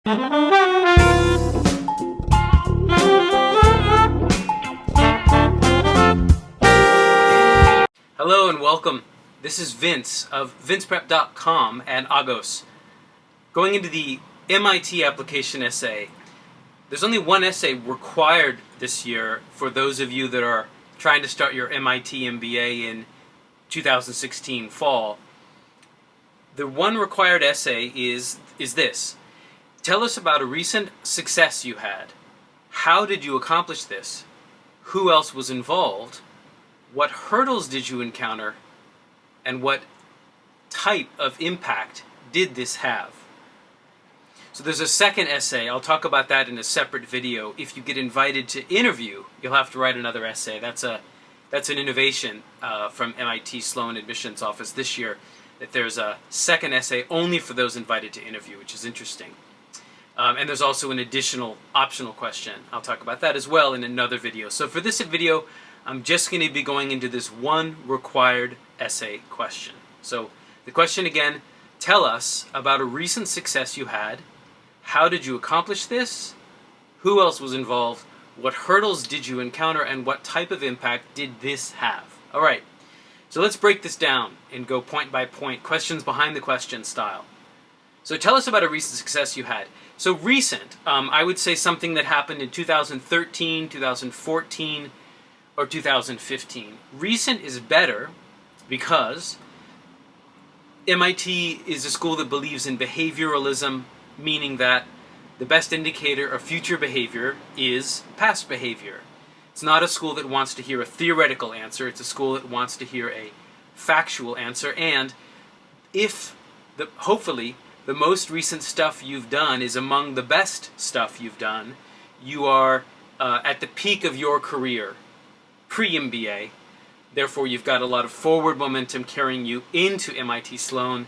Hello and welcome. This is Vince of vinceprep.com and Agos. Going into the MIT application essay, there's only one essay required this year for those of you that are trying to start your MIT MBA in 2016 fall. The one required essay is this. Tell us about a recent success you had. How did you accomplish this? Who else was involved? What hurdles did you encounter? And what type of impact did this have? So there's a second essay. I'll talk about that in a separate video. If you get invited to interview, you'll have to write another essay. That's an innovation from MIT Sloan admissions office this year, that there's a second essay only for those invited to interview, which is interesting. And there's also an additional optional question. I'll talk about that as well in another video. So for this video, I'm just going to be going into this one required essay question. So the question again, tell us about a recent success you had. How did you accomplish this? Who else was involved? What hurdles did you encounter? And what type of impact did this have? All right, so let's break this down and go point by point, questions behind the question style. So tell us about a recent success you had. So recent, I would say something that happened in 2013, 2014, or 2015. Recent is better because MIT is a school that believes in behavioralism, meaning that the best indicator of future behavior is past behavior. It's not a school that wants to hear a theoretical answer, it's a school that wants to hear a factual answer, and if, hopefully, the most recent stuff you've done is among the best stuff you've done, you are at the peak of your career, pre-MBA, therefore you've got a lot of forward momentum carrying you into MIT Sloan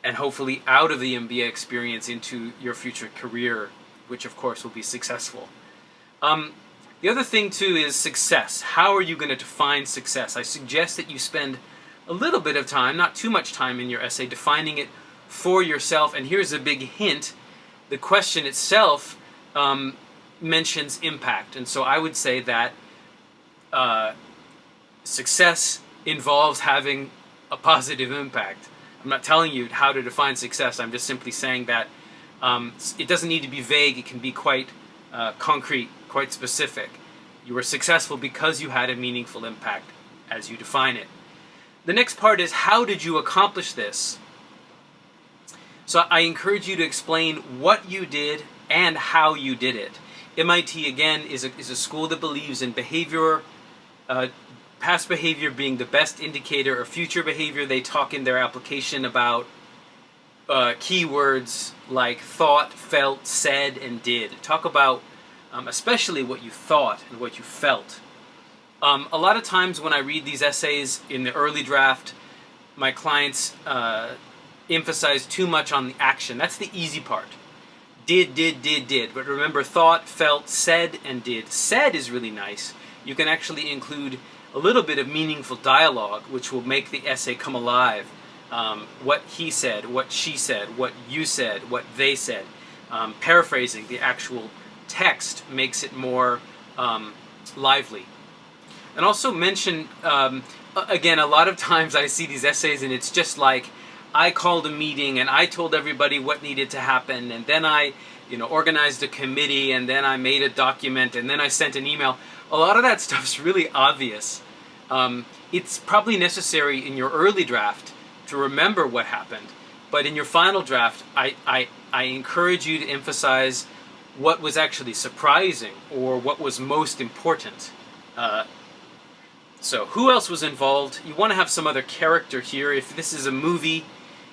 and hopefully out of the MBA experience into your future career, which of course will be successful. The other thing too is success. How are you going to define success? I suggest that you spend a little bit of time, not too much time in your essay, defining it for yourself. And here's a big hint. The question itself mentions impact. And so I would say that success involves having a positive impact. I'm not telling you how to define success. I'm just simply saying that it doesn't need to be vague. It can be quite concrete, quite specific. You were successful because you had a meaningful impact as you define it. The next part is, how did you accomplish this? So I encourage you to explain what you did and how you did it. MIT, again, is a school that believes in behavior, past behavior being the best indicator of future behavior. They talk in their application about keywords like thought, felt, said, and did. Talk about especially what you thought and what you felt. A lot of times when I read these essays in the early draft, my clients emphasize too much on the action. That's the easy part. Did. But remember, thought, felt, said, and did. Said is really nice. You can actually include a little bit of meaningful dialogue, which will make the essay come alive. What he said, what she said, what you said, what they said. Paraphrasing the actual text makes it more lively. And also mention, again, a lot of times I see these essays and it's just like, I called a meeting and I told everybody what needed to happen, and then I organized a committee, and then I made a document, and then I sent an email. A lot of that stuff's really obvious. It's probably necessary in your early draft to remember what happened, but in your final draft, I encourage you to emphasize what was actually surprising or what was most important. So who else was involved? You want to have some other character here. If this is a movie,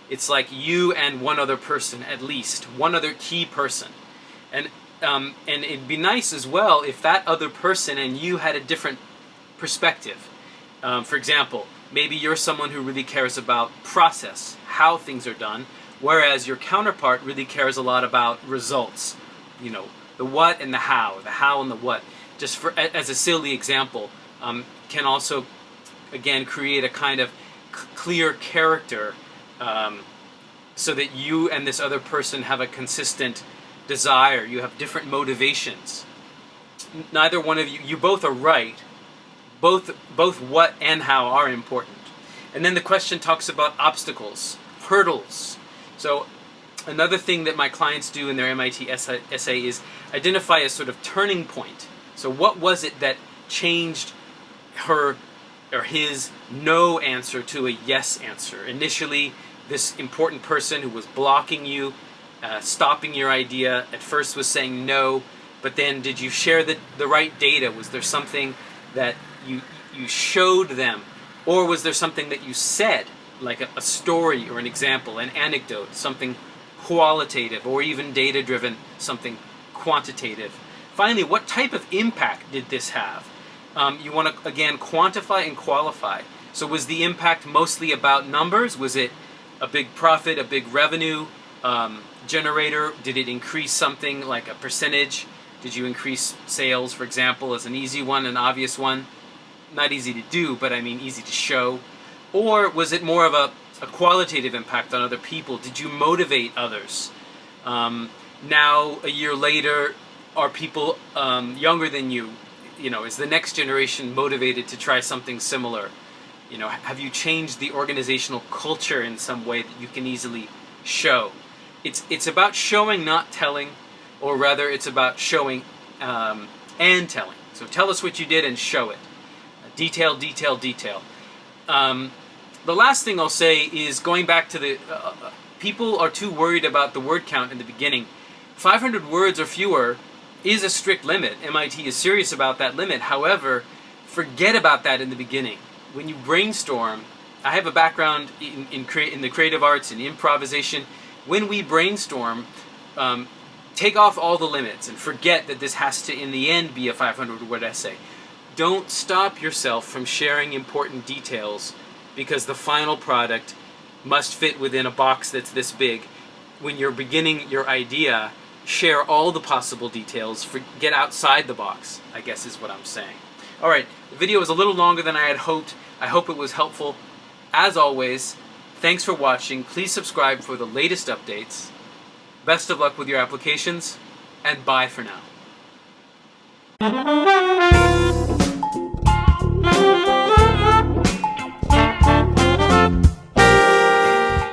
it's like you and one other person, at least one other key person. And it'd be nice as well if that other person and you had a different perspective. For example, maybe you're someone who really cares about process, how things are done, whereas your counterpart really cares a lot about results. The what and the how and the what. Just as a silly example, can also, again, create a kind of clear character so that you and this other person have a consistent desire, you have different motivations. Neither one of you, you both are right. Both what and how are important. And then the question talks about obstacles, hurdles. So another thing that my clients do in their MIT essay is identify a sort of turning point. So what was it that changed her or his no answer to a yes answer? Initially, this important person who was blocking you, stopping your idea, at first was saying no, but then did you share the right data? Was there something that you showed them? Or was there something that you said, like a story or an example, an anecdote, something qualitative or even data-driven, something quantitative? Finally, what type of impact did this have? You want to, again, quantify and qualify. So was the impact mostly about numbers? Was it a big profit, a big revenue generator? Did it increase something like a percentage? Did you increase sales, for example, as an easy one, an obvious one? Not easy to do, but I mean easy to show. Or was it more of a qualitative impact on other people? Did you motivate others? Now, a year later, are people younger than you? Is the next generation motivated to try something similar? Have you changed the organizational culture in some way that you can easily show? It's about showing, not telling, or rather it's about showing and telling. So tell us what you did and show it. Detail, detail, detail. The last thing I'll say is going back to the people are too worried about the word count in the beginning. 500 words or fewer is a strict limit. MIT is serious about that limit. However, forget about that in the beginning. When you brainstorm, I have a background in the creative arts and improvisation. When we brainstorm, take off all the limits and forget that this has to, in the end, be a 500-word essay. Don't stop yourself from sharing important details because the final product must fit within a box that's this big. When you're beginning your idea, share all the possible details. Get outside the box, I guess is what I'm saying. All right, the video was a little longer than I had hoped. I hope it was helpful. As always, thanks for watching. Please subscribe for the latest updates. Best of luck with your applications, and bye for now.